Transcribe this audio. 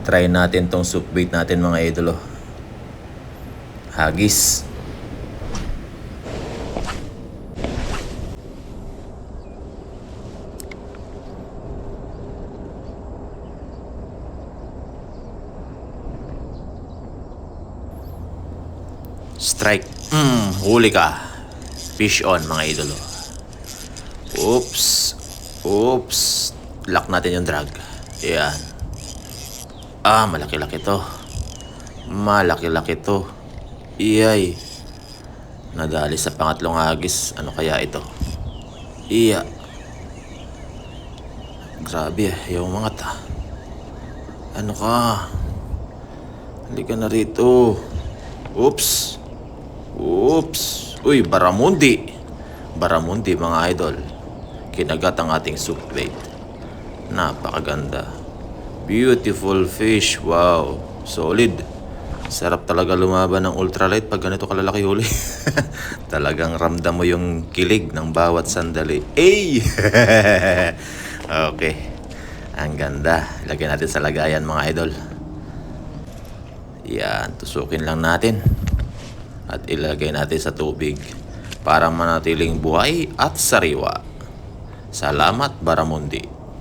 Try natin tong soup bait natin mga idolo. Hagis. Strike. Huli ka. Fish on mga idolo. Oops. Oops. Lock natin yung drag. Ayan. Malaki-laki to. Malaki-laki to. Iyay. Nadali sa pangatlong hagis. Ano kaya ito? Iya. Grabe yung mga ta. Ano ka? Halika na rito. Oops. Oops. Uy, Barramundi. Barramundi mga idol. Kinagat ang ating soup plate. Napakaganda. Beautiful fish. Wow. Solid. Sarap talaga lumaban ng ultralight pag ganito kalalaki huli. Talagang ramdam mo yung kilig ng bawat sandali. Ay! Okay. Ang ganda. Lagyan natin sa lagayan mga idol. Yan. Tusukin lang natin. At ilagay natin sa tubig para manatiling buhay at sariwa. Salamat Barramundi.